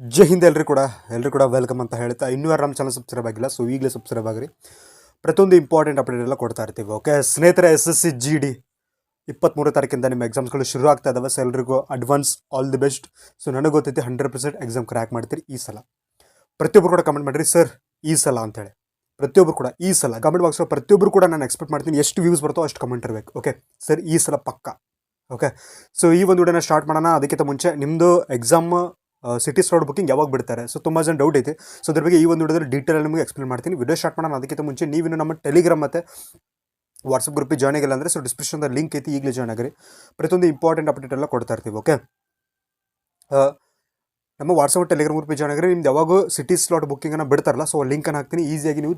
ಜೈ ಹಿಂದ್ ಎಲ್ರು ಕೂಡ ವೆಲ್ಕಮ್ ಅಂತ ಹೇಳ್ತಾ ಇನ್ನೂ ಯಾರು ನಮ್ಮ ಚಾನಲ್ ಸಬ್ಸ್ಕ್ರೈಬ್ ಆಗಿಲ್ಲ. ಸೊ ಈಗಲೇ ಸಬ್ಸ್ಕ್ರೈಬ್ ಆಗಿರಿ. ಪ್ರತಿಯೊಂದು ಇಂಪಾರ್ಟೆಂಟ್ ಅಪ್ಡೇಟ್ ಎಲ್ಲ ಕೊಡ್ತಾ ಇರ್ತೀವಿ. ಓಕೆ ಸ್ನೇಹಿತರೆ, SSC GD 23 ತಾರೀಕಿಂದ ನಿಮ್ಮ ಎಕ್ಸಾಮ್ಸ್ಗಳು ಶುರು ಆಗ್ತಾ ಇದಾವೆ. ಸೊ ಎಲ್ರಿಗೂ advance all the best. So ನನಗೆ ಗೊತ್ತೈತಿ 100% ಎಕ್ಸಾಮ್ ಕ್ರ್ಯಾಕ್ ಮಾಡ್ತೀರಿ ಈ ಸಲ. ಪ್ರತಿಯೊಬ್ಬರು ಕೂಡ ಕಮೆಂಟ್ ಮಾಡಿರಿ ಸರ್ ಈ ಸಲ ಅಂತೇಳಿ. ಪ್ರತಿಯೊಬ್ಬರು ಕೂಡ ಈ ಸಲ ಕಮೆಂಟ್ ಬಾಕ್ಸ್ ಪ್ರತಿಯೊಬ್ಬರು ಕೂಡ ನಾನು ಎಕ್ಸ್ಪೆಕ್ಟ್ ಮಾಡ್ತೀನಿ, ಎಷ್ಟು ವ್ಯೂಸ್ ಬರ್ತೋ ಅಷ್ಟು ಕಮೆಂಟ್ ಇರಬೇಕು. ಓಕೆ ಸರ್ ಈ ಸಲ ಪಕ್ಕ. ಓಕೆ ಸೊ ಈ ಒಂದು ವಿಡಿಯೋನ ಸ್ಟಾರ್ಟ್ ಮಾಡೋಣ. ಅದಕ್ಕಿಂತ ಮುಂಚೆ ನಿಮ್ಮದು ಎಕ್ಸಾಮ್ ಸಿಟಿ ಸ್ಲಾಟ್ ಬುಕಿಂಗ್ ಯಾವಾಗ ಬಿಡ್ತಾರೆ, ಸೊ ತುಂಬ ಜನ ಡೌಟ್ ಐತೆ. ಸೊ ಅದ್ರ ಬಗ್ಗೆ ಈ ಒಂದು ವಿಡಿಯೋದಲ್ಲಿ ಡೀಟೇಲ್ ನಿಮಗೆ ಎಕ್ಸ್ಪ್ಲೇನ್ ಮಾಡ್ತೀನಿ. ವಿಡಿಯೋ ಸ್ಟಾರ್ಟ್ ಮಾಡೋಣ. ಅದಕ್ಕಿಂತ ಮುಂಚೆ ನೀವಿನ್ನು ನಮ್ಮ ಟೆಲಿಗ್ರಾಮ್ ಮತ್ತು ವಾಟ್ಸಪ್ ಗ್ರೂಪಿಗೆ ಜಾಯ್ನ್ ಆಗಿಲ್ಲ ಅಂದರೆ ಸೊ ಡಿಸ್ಕ್ರಿಪ್ಷನ್ದ ಲಿಂಕ್ ಐತಿ, ಈಗಲೇ ಜಾಯ್ನ್ ಆಗಿರಿ. ಪ್ರತಿಯೊಂದು ಇಂಪಾರ್ಟೆಂಟ್ ಅಪ್ಡೇಟ್ ಎಲ್ಲ ಕೊಡ್ತಾ ಇರ್ತೀವಿ. ಓಕೆ ನಮ್ಮ ವಾಟ್ಸಪ್ ಟೆಲಿಗ್ರಾಮ್ ಗ್ರೂಪಿಗೆ ಜಾಯ್ನ್ ಆಗಿರಿ. ನಿಮ್ದು ಯಾವಾಗ ಸಿಟಿ ಸ್ಲಾಟ್ ಬುಕ್ಕಿಂಗನ್ನು ಬಿಡ್ತಾರಲ್ಲ, ಸೊ ಲಿಂಕನ್ನು ಹಾಕ್ತೀನಿ. ಈಸಿಯಾಗಿ ನೀವು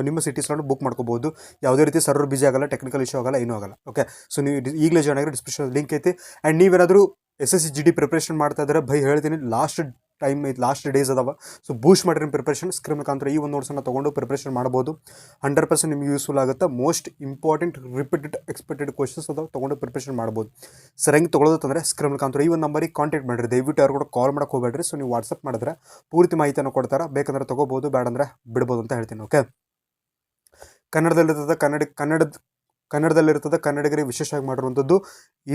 ನಿಮ್ಮ ಸಿಟಿ ಸ್ಲಾಟ್ ಬುಕ್ ಮಾಡ್ಕೋಬೋದು. ಯಾವುದೇ ರೀತಿ ಸರ್ವರ್ ಬಿಜಿ ಆಗಲ್ಲ, ಟೆಕ್ನಿಕಲ್ ಇಶ್ಯೂ ಆಗಲ್ಲ, ಏನೂ ಆಗಲ್ಲ. ಓಕೆ ಸೊ ನೀವು ಈಗಲೇ ಜಾಯ್ನ್ ಆಗಿರಿ. ಡಿಸ್ಕ್ರಿಪ್ಷನ್ ಲಿಂಕ್ ಐತಿ. ಆ್ಯಂಡ್ ನೀವೇನಾದರೂ SSC GD ಪ್ರಿಪ್ರೇಷನ್ ಮಾಡ್ತಾ ಇದ್ದಾರೆ ಹೇಳ್ತೀನಿ, ಲಾಸ್ಟ್ ಟೈಮ್ ಐತೆ, ಲಾಸ್ಟ್ ಡೇಸ್ ಅದಾವ. ಸೊ ಬೂಸ್ಟ್ ಮಾಡಿರಿ ಪ್ರಿಪ್ರೇಷನ್. ಸ್ಕ್ರೀನ್ ಮುಖಾಂತರ ಈ ಒಂದು ನೋಟ್ಸನ್ನು ತೊಗೊಂಡು ಪ್ರಿಪ್ರೇಷನ್ ಮಾಡ್ಬೋದು. 100% ನಿಮ್ಗೆ ಯೂಸ್ಫುಲ್ ಆಗುತ್ತೆ. Most important repeated expected questions ಅದಾವೆ, ತೊಗೊಂಡು ಪ್ರಿಪ್ರೇಷನ್ ಮಾಡ್ಬೋದು. ಸರ್ ಹೆಂಗೆ ತೊಗೊಳೋದಂದ್ರೆ ಸ್ಕ್ರೀನ್ ಮುಖಾಂತರ ಈ ಒಂದು ನಂಬರಿಗೆ ಕಾಂಟ್ಯಾಕ್ಟ್ ಮಾಡಿರಿ. ದಯವಿಟ್ಟು ಯಾರು ಕೂಡ ಕಾಲ್ ಮಾಡೋಕೆ ಹೋಗಬೇಡ್ರಿ. ಸೊ ನೀವು ವಾಟ್ಸಪ್ ಮಾಡಿದ್ರೆ ಪೂರ್ತಿ ಮಾಹಿತಿಯನ್ನು ಕೊಡ್ತಾರೆ. ಬೇಕಂದ್ರೆ ತೊಗೋಬೋದು, ಬೇಡಂದ್ರೆ ಬಿಡ್ಬೋದು ಅಂತ ಹೇಳ್ತೀನಿ. ಓಕೆ ಕನ್ನಡದಲ್ಲಿರ್ತದೆ ಕನ್ನಡಿಗರಿಗೆ ವಿಶೇಷವಾಗಿ ಮಾಡಿರುವಂಥದ್ದು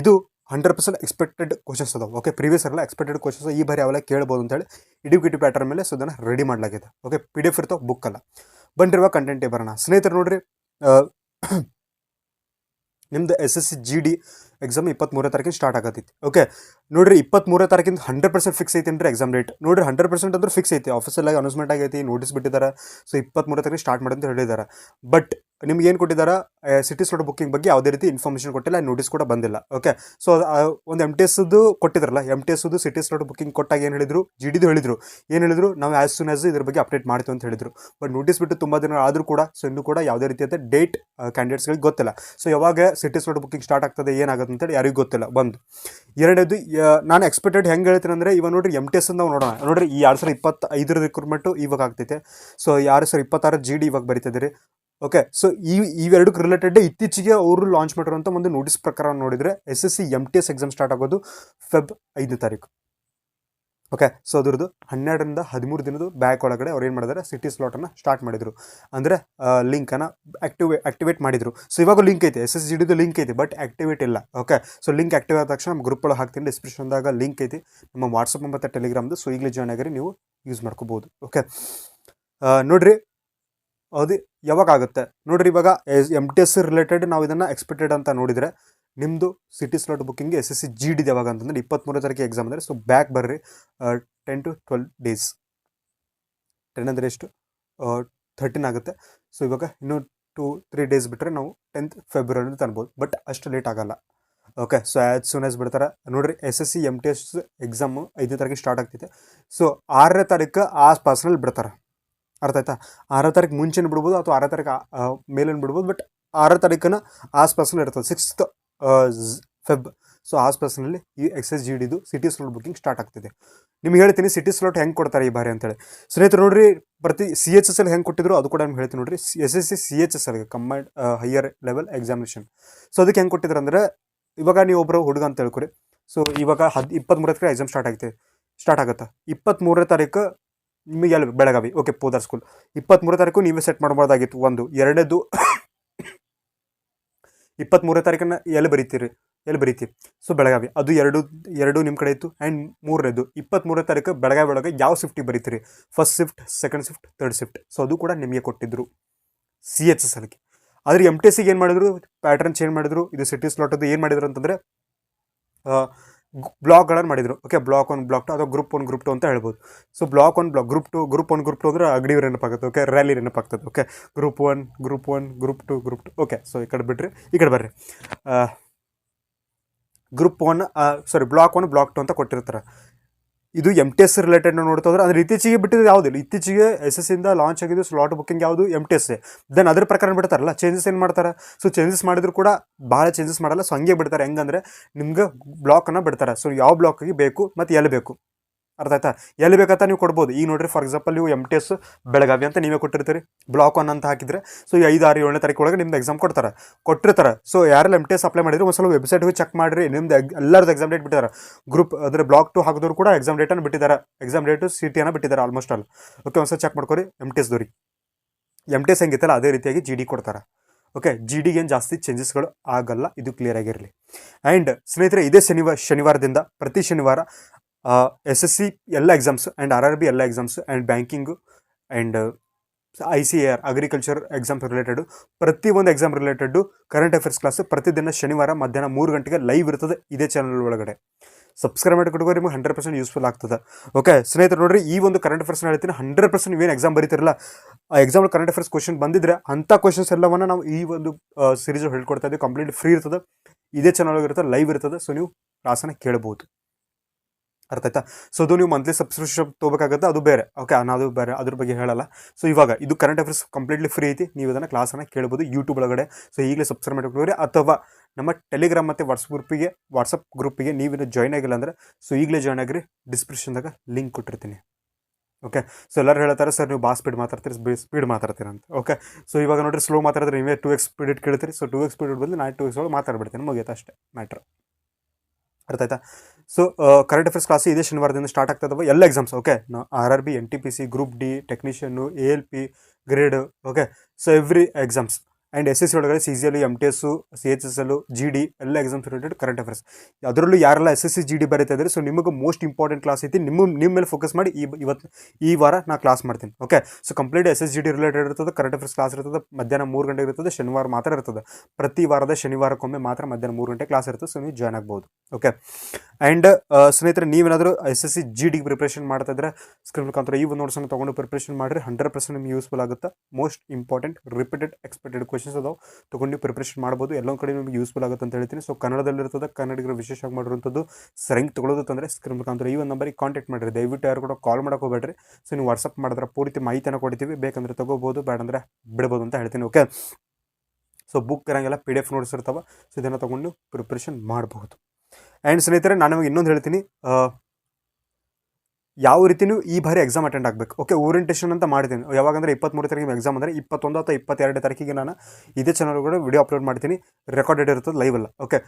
ಇದು. 100% ಎಕ್ಸ್ಪೆಕ್ಟೆಡ್ ಕ್ವಶನ್ಸ್ ಅದಾವೆ. ಓಕೆ ಪ್ರೀವಿಯಸ್ ಎಲ್ಲ ಎಕ್ಸ್ಪೆಕ್ಟೆಡ್ ಕ್ವಶನ್ಸ್ ಈ ಬಾರಿ ಅವೆಲ್ಲ ಕೇಳ್ಬೋದು ಅಂತೇಳಿ ಇಡಿವಿಟಿ ಪ್ಯಾಟರ್ನ್ ಮೇಲೆ ಸೊ ಅದನ್ನು ರೆಡಿ ಮಾಡಲಾಗಿದೆ. ಓಕೆ PDF ಇರ್ತಾವೆ, ಬುಕ್ ಅಲ್ಲ. ಬಂದಿರುವ ಕಂಟೆಂಟೇ ಬರೋಣ ಸ್ನೇಹಿತರು. ನೋಡ್ರಿ, ನಿಮ್ದು SSC GD ಎಕ್ಸಾಮ್ 23 ತಾರೀಕಿಗೆ ಸ್ಟಾರ್ಟ್ ಆಗತ್ತೈತಿ. ಓಕೆ ನೋಡಿರಿ, 23 ತಾರೀಕಿಂದ 100% ಫಿಕ್ಸ್ ಐತಿ ಅಂದ್ರೆ ಎಕ್ಸಾಮ್ ಡೇಟ್. ನೋಡಿರಿ 100% ಅಂದ್ರೆ ಫಿಕ್ಸ್ ಐತಿ. ಆಫೀಸಲ್ಲಾಗಿ ಅನೌನ್ಸ್ಮೆಂಟ್ ಆಗೈತಿ, ನೋಟಿಸ್ ಬಿಟ್ಟಿದ್ದಾರೆ. ಸೊ 23 ತಾರೀಕು ಸ್ಟಾರ್ಟ್ ಮಾಡಿ ಅಂತ ಹೇಳಿದ್ದಾರೆ. ಬಟ್ ನಿಮ್ಗೆ ಏನು ಕೊಟ್ಟಿದ್ದಾರೆ, ಸಿಟಿ ಸ್ಲಾಟ್ ಬುಕ್ಕಿಂಗ್ ಬಗ್ಗೆ ಯಾವುದೇ ರೀತಿ ಇನ್ಫಾರ್ಮೇಷನ್ ಕೊಟ್ಟಿಲ್ಲ, ನೋಟಿಸ್ ಕೂಡ ಬಂದಿಲ್ಲ. ಓಕೆ ಸೊ ಒಂದು MTSದು ಕೊಟ್ಟಿದ್ರಲ್ಲ, MTSದು ಸಿಟಿ ಸ್ಲಾಟ್ ಬುಕ್ಕಿಂಗ್ ಕೊಟ್ಟಾಗ ಏನು ಹೇಳಿದ್ರು, GDದು ಹೇಳಿದ್ರು. ಏನು ಹೇಳಿದ್ರು, ನಾವು ಆ್ಯಸ್ ಸೂನ್ ಆಸ್ ಇದ್ರ ಬಗ್ಗೆ ಅಪ್ಡೇಟ್ ಮಾಡ್ತೀವಿ ಅಂತ ಹೇಳಿದ್ರು. ಬಟ್ ನೋಟಿಸ್ ಬಿಟ್ಟು ತುಂಬ ದಿನ ಆದರೂ ಕೂಡ ಸೊ ಇನ್ನೂ ಕೂಡ ಯಾವುದೇ ರೀತಿಯಾದ ಡೇಟ್ ಕ್ಯಾಂಡಿಡೇಟ್ಸ್ಗಳಿಗೆ ಗೊತ್ತಿಲ್ಲ. ಸೊ ಯಾವಾಗ ಸಿಟಿ ಸ್ಲಾಟ್ ಬುಕ್ಕಿಂಗ್ ಸ್ಟಾರ್ಟ್ ಆಗ್ತದೆ, ಏನಾಗುತ್ತೆ ಅಂತೇಳಿ ಯಾರಿಗೂ ಗೊತ್ತಿಲ್ಲ. ಬಂದು ಎರಡನೇದು, ನಾನು ಎಕ್ಸ್ಪೆಕ್ಟೆಡ್ ಹೆಂಗೆ ಹೇಳ್ತೀನಿ ಅಂದರೆ, ಇವಾಗ ನೋಡಿರಿ MTS ನಾವು ನೋಡೋಣ. ನೋಡಿರಿ ಈ 2025 ರಿಕ್ರೂಟ್ಮೆಂಟು ಇವಾಗ ಆಗ್ತೈತೆ. ಸೊ 2026 GD ಇವಾಗ ಬರೀತಿದ್ದೀರಿ. ಓಕೆ ಸೊ ಇವೆರಡಕ್ಕೆ ರಿಲೇಟೆಡ್ ಇತ್ತೀಚೆಗೆ ಅವರು ಲಾಂಚ್ ಮಾಡಿರುವಂಥ ಒಂದು ನೋಟಿಸ್ ಪ್ರಕಾರ ನೋಡಿದರೆ SSC MTS ಎಕ್ಸಾಮ್ ಸ್ಟಾರ್ಟ್ ಆಗೋದು Feb 5 ತಾರೀಕು. ಓಕೆ ಸೊ ಅದ್ರದ್ದು 12ರಿಂದ 13 ದಿನದ ಬ್ಯಾಕ್ ಒಳಗಡೆ ಅವ್ರು ಏನು ಮಾಡಿದ್ದಾರೆ, ಸಿಟಿ ಸ್ಲಾಟನ್ನು ಸ್ಟಾರ್ಟ್ ಮಾಡಿದರು. ಅಂದರೆ ಲಿಂಕನ್ನು ಆಕ್ಟಿವೇಟ್ ಮಾಡಿದರು. ಸೊ ಇವಾಗ ಲಿಂಕ್ ಐತೆ, SSC GDದು ಲಿಂಕ್ ಐತಿ, ಬಟ್ ಆಕ್ಟಿವೇಟ್ ಇಲ್ಲ. ಓಕೆ ಸೊ ಲಿಂಕ್ ಆಕ್ಟಿವ್ ಆದ ತಕ್ಷಣ ನಮ್ಮ ಗ್ರೂಪ್ ಒಳಗೆ ಹಾಕ್ತೀನಿ, ಡಿಸ್ಕ್ರಿಪ್ಷನ್ದಾಗ ಲಿಂಕ್ ಐತಿ ನಮ್ಮ ವಾಟ್ಸಪ್ ಮತ್ತು ಟೆಲಿಗ್ರಾಮ್ದು. ಸೊ ಈಗಲೇ ಜಾಯ್ನ್ ಆಗಿರಿ, ನೀವು ಯೂಸ್ ಮಾಡ್ಕೋಬೋದು. ಓಕೆ ನೋಡಿರಿ, ಅದು ಯಾವಾಗ ಆಗುತ್ತೆ ನೋಡಿರಿ. ಇವಾಗ MTS ರಿಲೇಟೆಡ್ ನಾವು ಇದನ್ನು ಎಕ್ಸ್ಪೆಕ್ಟೆಡ್ ಅಂತ ನೋಡಿದರೆ, ನಿಮ್ಮದು city slot booking SSC GD ಯಾವಾಗ ಅಂತಂದರೆ 23 ತಾರೀಕಿಗೆ ಎಕ್ಸಾಮ್ ಅಂದರೆ ಸೊ ಬ್ಯಾಕ್ ಬರ್ರಿ 10 to 12 ಡೇಸ್. 10 ಅಂದರೆ ಎಷ್ಟು, 13 ಆಗುತ್ತೆ. ಸೊ ಇವಾಗ ಇನ್ನೂ 2-3 ಡೇಸ್ ಬಿಟ್ಟರೆ ನಾವು 10th ಫೆಬ್ರವರಿ ತನ್ಬೋದು. ಬಟ್ ಅಷ್ಟು ಲೇಟ್ ಆಗಲ್ಲ. Okay so as soon as ಬಿಡ್ತಾರೆ. ನೋಡಿರಿ SSC MTS ಎಕ್ಸಾಮು 5ನೇ ತಾರೀಕಿಗೆ ಸ್ಟಾರ್ಟ್ ಆಗ್ತೈತೆ. ಸೊ 6ನೇ ತಾರೀಕು ಆಸ್ಪಾಸ್ನಲ್ಲಿ ಬಿಡ್ತಾರೆ. ಅರ್ಥ ಆಯ್ತಾ? 6ನೇ ತಾರೀಕು ಮುಂಚೆನೂ ಬಿಡ್ಬೋದು ಅಥವಾ 6ನೇ ತಾರೀಕು ಮೇಲೇನು ಬಿಡ್ಬೋದು. ಬಟ್ 6ನೇ ತಾರೀಕನ್ನು ಆಸ್ಪಾಸ್ನಲ್ಲಿ ಇರ್ತದೆ, 6th ಫೆಬ್. ಸೊ ಆಸ್ಪಾಸ್ನಲ್ಲಿ ಈ SSC GDದು ಸಿಟಿ ಸ್ಲಾಟ್ ಬುಕ್ಕಿಂಗ್ ಸ್ಟಾರ್ಟ್ ಆಗ್ತಿದೆ. ನಿಮ್ಗೆ ಹೇಳ್ತೀನಿ ಸಿಟಿ ಸ್ಲಾಟ್ ಹೆಂಗೆ ಕೊಡ್ತಾರೆ ಈ ಬಾರಿ ಅಂತೇಳಿ. ಸ್ನೇಹಿತರು ನೋಡಿರಿ, ಪ್ರತಿ CHSL ಹೆಂಗೆ ಕೊಟ್ಟಿದ್ರು ಅದು ಕೂಡ ನಿಮ್ಗೆ ಹೇಳ್ತೀನಿ. ನೋಡಿರಿ SSC CHSLಗೆ combined higher level examination. So ಅದಕ್ಕೆ ಹೆಂಗೆ ಕೊಟ್ಟಿದ್ರು ಅಂದರೆ, ಇವಾಗ ನೀವು ಒಬ್ಬರು ಹುಡುಗ ಅಂತ ಹೇಳ್ಕೊರಿ. ಸೊ ಇವಾಗ 23 ಎಕ್ಸಾಮ್ ಸ್ಟಾರ್ಟ್ ಆಗುತ್ತೆ. 23ನೇ ತಾರೀಕು ನಿಮಗೆ ಎಲ್ಲಿ ಬೆಳಗಾವಿ. ಓಕೆ ಪೋದರ್ ಸ್ಕೂಲ್ 23 ತಾರೀಕು ನೀವೇ ಸೆಟ್ ಮಾಡ್ಬೋದಾಗಿತ್ತು. ಒಂದು ಎರಡನೇದು 23 ತಾರೀಕನ್ನು ಎಲ್ಲಿ ಬರೀತೀರಿ. ಸೊ ಬೆಳಗಾವಿ, ಅದು ಎರಡು ನಿಮ್ಮ ಕಡೆ ಇತ್ತು. ಆ್ಯಂಡ್ 3ನೇದು 23 ತಾರೀಕು ಬೆಳಗಾವಿ ಒಳಗೆ ಯಾವ ಶಿಫ್ಟಿಗೆ ಬರೀತೀರಿ, first shift, second shift, third shift. So ಅದು ಕೂಡ ನಿಮಗೆ ಕೊಟ್ಟಿದ್ದರು CHSLಗೆ. ಆದರೆ MTSಗೆ ಏನು ಮಾಡಿದ್ರು, ಪ್ಯಾಟರ್ನ್ ಚೇಂಜ್ ಮಾಡಿದ್ರು. ಇದು ಸಿಟಿ ಸ್ಲಾಟದ್ದು ಏನು ಮಾಡಿದ್ರು ಅಂತಂದರೆ ಬ್ಲಾಕ್ಗಳನ್ನು ಮಾಡಿದರು. ಓಕೆ ಬ್ಲಾಕ್ 1 ಬ್ಲಾಕ್ 2 ಅಥವಾ ಗ್ರೂಪ್ 1 ಗ್ರೂಪ್ 2 ಅಂತ ಹೇಳ್ಬೋದು. So block 1 block, group 1 group 2 ಅಂದರೆ ಅಗ್ನಿವೀರ್ ನೆನಪಾಗುತ್ತೆ. ಓಕೆ ರ್ಯಾಲಿ ನೆನಪಾಗ್ತದೆ. Okay group 1 group 2. Okay so ಈ ಕಡೆ ಬಿಡ್ರಿ, ಈ ಕಡೆ ಬರ್ರಿ. ಬ್ಲಾಕ್ 1 ಬ್ಲಾಕ್ 2 ಅಂತ ಕೊಟ್ಟಿರ್ತಾರೆ. ಇದು MTS ರಿಲೇಟೆಡ್ ನೋಡ್ತಂದ್ರೆ ಅದ್ರ ಇತ್ತೀಚೆಗೆ ಬಿಟ್ಟಿದ್ದು ಯಾವುದಿಲ್ಲ. ಇತ್ತೀಚೆಗೆ SSCಯಿಂದ ಲಾಂಚ್ ಆಗಿದ್ದು ಸ್ಲಾಟ್ ಬುಕ್ಕಿಂಗ್ ಯಾವುದು, MTS. ದೆನ್ ಅದ್ರ ಪ್ರಕಾರ ಬಿಡ್ತಾರಲ್ಲ, ಚೇಂಜಸ್ ಏನು ಮಾಡ್ತಾರೆ. ಸೊ ಚೇಂಜಸ್ ಮಾಡಿದ್ರು ಕೂಡ ಭಾಳ ಚೇಂಜಸ್ ಮಾಡಲ್ಲ. ಸೊ ಹಂಗೆ ಬಿಡ್ತಾರೆ. ಹೆಂಗಂದರೆ ನಿಮ್ಗೆ ಬ್ಲಾಕನ್ನು ಬಿಡ್ತಾರೆ. ಸೊ ಯಾವ ಬ್ಲಾಕಿಗೆ ಬೇಕು ಮತ್ತು ಎಲ್ಲಿ ಬೇಕು ಅರ್ಥ ಆಯ್ತಾ? ಎಲ್ಲಿ ಬೇಕಂತ ನೀವು ಕೊಡ್ಬೋದು. ಈಗ ನೋಡ್ರಿ ಫಾರ್ ಎಕ್ಸಾಂಪಲ್ ನೀವು MTS ಬೆಳಗಾವಿ ಅಂತ ನೀವೇ ಕೊಟ್ಟಿರ್ತೀರಿ, ಬ್ಲಾಕ್ 1 ಅಂತ ಹಾಕಿದ್ರೆ ಸೊ 5, 6, 7ನೇ ತಾರೀಕು ಒಳಗೆ ನಿಮ್ದು ಎಕ್ಸಾಮ್ ಕೊಟ್ಟಿರ್ತಾರೆ. ಸೊ ಯಾರೆಲ್ಲ MTS ಅಪ್ಲೈ ಮಾಡಿದ್ರು ಒಂದ್ಸಲ ವೆಬ್ಸೈಟ್ ಹೋಗಿ ಚೆಕ್ ಮಾಡಿರಿ, ನಿಮ್ದು ಎಲ್ಲರದ್ದು ಎಕ್ಸಾಮ್ ಡೇಟ್ ಬಿಟ್ಟಿದ್ದಾರೆ. ಗ್ರೂಪ್ ಅಂದರೆ ಬ್ಲಾಕ್ 2 ಹಾಕಿದವರು ಕೂಡ ಎಕ್ಸಾಮ್ ಡೇಟನ್ನು ಬಿಟ್ಟಿದ್ದಾರೆ, ಎಕ್ಸಾಮ್ ಡೇಟು CT ಬಿಟ್ಟಿದ್ದಾರೆ ಆಲ್ಮೋಸ್ಟ್ ಆಲ್. ಓಕೆ, ಒಂದ್ಸಲ ಚೆಕ್ ಮಾಡ್ಕೊರಿ MTS ದವ್ರಿಗೆ. MTS ಹೆಂಗಿತ್ತಲ್ಲ ಅದೇ ರೀತಿಯಾಗಿ GD ಕೊಡ್ತಾರೆ. ಓಕೆ, GDಗೆ ಏನು ಜಾಸ್ತಿ ಚೇಂಜಸ್ಗಳು ಆಗಲ್ಲ, ಇದು ಕ್ಲಿಯರ್ ಆಗಿರಲಿ. ಆ್ಯಂಡ್ ಸ್ನೇಹಿತರೆ, ಇದೇ ಶನಿವಾರದಿಂದ ಪ್ರತಿ ಶನಿವಾರ SSC ಎಲ್ಲ ಎಕ್ಸಾಮ್ಸ್ ಆ್ಯಂಡ್ RRB ಎಲ್ಲ exams and banking and ICAR agriculture exam related ಪ್ರತಿಯೊಂದು exam related current affairs class ಪ್ರತಿದಿನ ಶನಿವಾರ ಮಧ್ಯಾಹ್ನ 3 ಗಂಟೆಗೆ ಲೈವ್ ಇರ್ತದೆ ಇದೇ ಚಾನಲ್ ಒಳಗಡೆ. ಸಬ್ಸ್ಕ್ರೈಬ್ ಮಾಡಿ ಕೊಟ್ಟರೆ ನಿಮಗೆ 100% ಯೂಸ್ಫುಲ್ ಆಗ್ತದೆ. ಓಕೆ ಸ್ನೇಹಿತರು, ನೋಡ್ರಿ ಈ ಒಂದು ಕರೆಂಟ್ ಅಫೇರ್ಸ್ನ ಹೇಳ್ತೀನಿ. 100% ನೀವೇನು ಎಕ್ಸಾಮ್ ಬರೀತಿರಲ್ಲ, ಆ ಎಕ್ಸಾಮ್ ಕರೆಂಟ್ ಅಫೇರ್ಸ್ ಕ್ವಶನ್ ಬಂದಿದ್ರೆ ಅಂಥ ಕ್ವಶನ್ಸ್ ಎಲ್ಲವನ್ನು ನಾವು ಈ ಒಂದು ಸೀರೀಸ್ ಹೇಳ್ಕೊಡ್ತಾ ಇದ್ದೀವಿ. ಕಂಪ್ಲೀಟ್ ಫ್ರೀ ಇರ್ತದೆ, ಇದೇ ಚಾನಲ್ ಇರ್ತದೆ, ಲೈವ್ ಇರ್ತದೆ. ಸೊ ನೀವು ಕ್ಲಾಸನ್ನು ಕೇಳ್ಬೋದು. ಅರ್ಥ ಆಯ್ತಾ? ಸೊ ಅದು ನೀವು ಮಂತ್ಲಿ ಸಬ್ಸ್ಕ್ರಿಪ್ಷನ್ ತೊಗೋಬೇಕಾಗುತ್ತೆ, ಅದು ಬೇರೆ. ಓಕೆ, ಅದು ಬೇರೆ, ಅದ್ರ ಬಗ್ಗೆ ಹೇಳಲ್ಲ. ಸೊ ಇವಾಗ ಇದು ಕರೆಂಟ್ ಅಫೇರ್ಸ್ ಕಂಪ್ಲೀಟ್ಲಿ ಫ್ರೀ ಐತಿ, ನೀವು ಇದನ್ನು ಕ್ಲಾಸನ್ನು ಕೇಳ್ಬೋದು ಯೂಟ್ಯೂಬ್ ಒಳಗಡೆ. ಸೊ ಈಗಲೇ ಸಬ್ಸ್ಕ್ರೈಬ್ ಮಾಡಿಕೊಡ್ರಿ, ಅಥವಾ ನಮ್ಮ ಟೆಲಿಗ್ರಾಮ್ ಮತ್ತು ವಾಟ್ಸಪ್ ಗ್ರೂಪಿಗೆ ನೀವೇನು ಜಾಯ್ನ್ ಆಗಿಲ್ಲ ಅಂದರೆ ಸೊ ಈಗಲೇ ಜಾಯ್ನ್ ಆಗಿರಿ, ಡಿಸ್ಕ್ರಿಪ್ಷನ್ದಾಗ ಲಿಂಕ್ ಕೊಟ್ಟಿರ್ತೀನಿ. ಓಕೆ, ಸೊ ಎಲ್ಲರೂ ಹೇಳ್ತಾರೆ ಸರ್ ನೀವು ಸ್ಪೀಡ್ ಮಾತಾಡ್ತೀರಿ, ಸ್ಪೀಡ್ ಮಾತಾಡ್ತೀರ ಅಂತ. ಓಕೆ, ಸೊ ಇವಾಗ ನೋಡಿರಿ ಸ್ಲೋ ಮಾತಾಡಿದ್ರೆ ನೀವೇ 2x ಸ್ಪೀಡ್ ಕೇಳ್ತೀರಿ. ಸೊ 2x ಸ್ಪೀಡ್ ಬಂದು ನಾನು 2x ಒಳಗೆ ಮಾತಾಡ್ಬಿಡ್ತೀನಿ, ಮುಗಿಯುತ್ತೆ ಅಷ್ಟೇ ಮ್ಯಾಟ್ರ್. ಅರ್ಥ ಆಯ್ತಾ? ಸೊ ಕರೆಂಟ್ ಅಫೇರ್ಸ್ ಕ್ಲಾಸ್ ಇದೇ ಶನಿವಾರದಿಂದ ಸ್ಟಾರ್ಟ್ ಆಗ್ತದವ ಎಲ್ಲ exams. Okay, RRB, NTPC, group D, technician, ALP, grade. Okay, so every exams and SSC ಒಳಗಡೆ CGL, MTS, CHSL, GD ಎಲ್ಲ ಎಕ್ಸಾಮ್ಸ್ ರಿಲೇಟೆಡ್ ಕರೆಂಟ್ ಅಫೇರ್ಸ್. ಅದರಲ್ಲೂ ಯಾರೆಲ್ಲ SSC GD ಬರೀತಾ ಇದ್ದಾರೆ ಸೊ ನಿಮಗೆ ಮೋಸ್ಟ್ ಇಂಪಾರ್ಟೆಂಟ್ ಕ್ಲಾಸ್ ಐತಿ. ನಿಮ್ಮ ಮೇಲೆ ಫೋಕಸ್ ಮಾಡಿ ಈ ವಾರ ನಾ ಕ್ಲಾಸ್ ಮಾಡ್ತೀನಿ. Okay, so complete SSC GD related ಇರ್ತದೆ, ಕರೆಂಟ್ ಅಫೇರ್ಸ್ ಕ್ಲಾಸ್ ಇರ್ತದೆ, ಮಧ್ಯಾಹ್ನ 3 ಗಂಟೆಗೆ ಇರ್ತದೆ, ಶನಿವಾರ ಮಾತ್ರ ಇರ್ತದೆ. ಪ್ರತಿ ವಾರದ ಶನಿವಾರಕ್ಕೊಮ್ಮೆ ಮಾತ್ರ ಮಧ್ಯಾಹ್ನ 3 ಗಂಟೆ ಕ್ಲಾಸ್ ಇರ್ತದೆ. ಸೊ ನೀವು ಜಾಯ್ನ್ ಆಗ್ಬೋದು. ಓಕೆ, ಆ್ಯಂಡ್ ಸ್ನೇಹಿತರೆ, ನೀವೇನಾದರೂ SSC GD ಪ್ರಿಪ್ರೇಷನ್ ಮಾಡ್ತಾ ಇದ್ರೆ ಸ್ಕ್ರೀನ್ ಮುಖಾಂತರ ಈ ಒಂದು ನೋಟ್ಸನ್ನು ತೊಗೊಂಡು ಪ್ರಿಪ್ರೇಷನ್ ಮಾಡಿರಿ, 100% ನಿಮ್ಗೆ ಯೂಸ್ಫುಲ್ ಆಗುತ್ತೆ. Most important repeated expected questions ಅದಾವೆ, ತೊಗೊಂಡು ನೀವು ಪ್ರಿಪ್ರೇಷನ್ ಮಾಡ್ಬೋದು. ಎಲ್ಲೊಂದು ಕಡೆ ನಿಮಗೆ ಯೂಸ್ಫುಲ್ ಆಗುತ್ತೆ ಅಂತ ಹೇಳ್ತೀನಿ. ಸೊ ಕನ್ನಡದಲ್ಲಿರ್ತದೆ, ಕನ್ನಡಿಗರು ವಿಶೇಷವಾಗಿ ಮಾಡಿರುವಂಥದ್ದು. ಸರಿಂಗ್ ತೊಗೊಳ್ಳೋದಂದರೆ ಸ್ಕ್ರೀನ್ ಮುಖಾಂತರ ಈ ಒಂದು ನಂಬರಿಗೆ ಕಾಂಟ್ಯಾಕ್ಟ್ ಮಾಡಿರಿ. ದಯವಿಟ್ಟು ಯಾರು ಕೂಡ ಕಾಲ್ ಮಾಡೋಕೆ ಹೋಗಬೇಡ್ರಿ. ಸೊ ನೀವು ವಾಟ್ಸಪ್ ಮಾಡಿದ್ರೆ ಪೂರ್ತಿ ಮಾಹಿತಿಯನ್ನು ಕೊಡ್ತೀವಿ, ಬೇಕಂದ್ರೆ ತೊಗೋಬೋದು, ಬೇಡಂದ್ರೆ ಬಿಡ್ಬೋದು ಅಂತ ಹೇಳ್ತೀನಿ. ಓಕೆ, ಸೊ ಬುಕ್ ಇರೋಂಗೆಲ್ಲ PDF ನೋಟ್ಸ್ ಇರ್ತಾವೆ. ಸೊ ಇದನ್ನು ತೊಗೊಂಡು ಪ್ರಿಪ್ರೇಷನ್ ಮಾಡಬಹುದು. ಆ್ಯಂಡ್ ಸ್ನೇಹಿತರೆ, ನಾನು ನಿಮಗೆ ಇನ್ನೊಂದು ಹೇಳ್ತೀನಿ, ಯಾವ ರೀತಿ ನೀವು ಈ ಬಾರಿ ಎಕ್ಸಾಮ್ ಅಟೆಂಡ್ ಆಗಬೇಕು. ಓಕೆ, ಓರಿಯೆಂಟೇಷನ್ ಅಂತ ಮಾಡ್ತೀನಿ. ಯಾವಾಗಂದರೆ 23 ತಾರೀಕಿಗೆ ಎಕ್ಸಾಮ್ ಅಂದರೆ 21 ಅಥವಾ 22 ತಾರೀಕಿಗೆ ನಾನು ಇದೇ ಚಾನಲ್ ಕೂಡ ವಿಡಿಯೋ ಅಪ್ಲೋಡ್ ಮಾಡ್ತೀನಿ. ರೆಕಾರ್ಡೆಡ್ ಇರ್ತದೆ, ಲೈವ್ ಅಲ್ಲ. ಓಕೆ,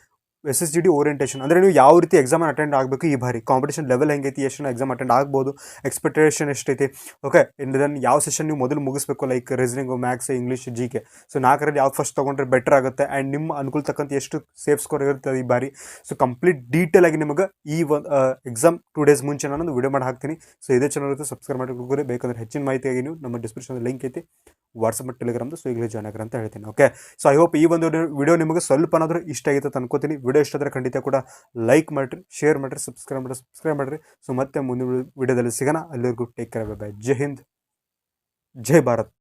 SSGD ಓರಿಯೆಂಟೇಷನ್ ಅಂದರೆ ನೀವು ಯಾವ ರೀತಿ ಎಕ್ಸಾಮ್ ಅಟೆಂಡ್ ಆಗಬೇಕು ಈ ಬಾರಿ, ಕಾಂಪಿಟೇಷನ್ ಲೆವೆಲ್ ಹೆಂಗೈತಿ, ಎಷ್ಟು ಎಕ್ಸಾಮ್ ಅಟೆಂಡ್ ಆಗ್ಬೋದು, ಎಕ್ಸ್ಪೆಕ್ಟೇಷನ್ ಎಷ್ಟೈತಿ. ಓಕೆ, ಇದನ್ನು ಯಾವ ಸೆಷನ್ ನೀವು ಮೊದಲು ಮುಗಿಸ್ಬೇಕು, like reasoning, maths, English, GK. So 4ರಲ್ಲಿ ಯಾವ ಫಸ್ಟ್ ತೊಗೊಂಡ್ರೆ ಬೆಟರ್ ಆಗುತ್ತೆ ಆ್ಯಂಡ್ ನಿಮ್ಮ ಅನುಕೂಲ ತಕ್ಕಂತೆ ಎಷ್ಟು ಸೇಫ್ ಸ್ಕೋರ್ ಇರುತ್ತೆ ಈ ಬಾರಿ. ಸೊ ಕಂಪ್ಲೀಟ್ ಡೀಟೇಲ್ ಆಗಿ ನಿಮಗೆ ಈ ಒಂದು ಎಕ್ಸಾಮ್ 2 ಡೇಸ್ ಮುಂಚೆ ನಾನು ವಿಡಿಯೋ ಮಾಡಿ ಹಾಕ್ತೀನಿ. ಸೊ ಇದೇ ಚಾನಲ್ ಇರುತ್ತೆ, ಸಬ್ಸ್ಕ್ರೈಬ್ ಮಾಡಿ ಬೇಕಂದ್ರೆ ಹೆಚ್ಚಿನ ಮಾಹಿತಿಯಾಗಿ ನೀವು ನಮ್ಮ ಡಿಸ್ಕ್ರಿಪ್ಷನ್ ಲಿಂಕ್ ಐತಿ, ವಾಟ್ಸಪ್ ಮತ್ತು ಟೆಲಿಗ್ರಾಮ್ದು. ಸೊ ಈಗಲೇ ಜಾಯ್ನ್ ಆಗ್ರಿ ಅಂತ ಹೇಳ್ತೀನಿ. ಓಕೆ, ಸೊ ಐ ಹೋಪ್ ಈ ಒಂದು ವಿಡಿಯೋ ನಿಮಗೆ ಸ್ವಲ್ಪನಾದರೂ ಇಷ್ಟ ಆಗಿತ್ತು ಅಂತ ಅನ್ಕೋತೀನಿ. ವಿಡಿಯೋ ಇಷ್ಟ ಆದರೆ ಖಂಡಿತ ಕೂಡ ಲೈಕ್ ಮಾಡಿರಿ, ಶೇರ್ ಮಾಡಿರಿ, ಸಬ್ಸ್ಕ್ರೈಬ್ ಮಾಡಿರಿ. ಸೊ ಮತ್ತೆ ಮುಂದಿನ ವಿಡಿಯೋದಲ್ಲಿ ಸಿಗೋಣ. ಅಲ್ಲಿವರೆಗೂ take care, by. Jai Hind, Jai Bharat.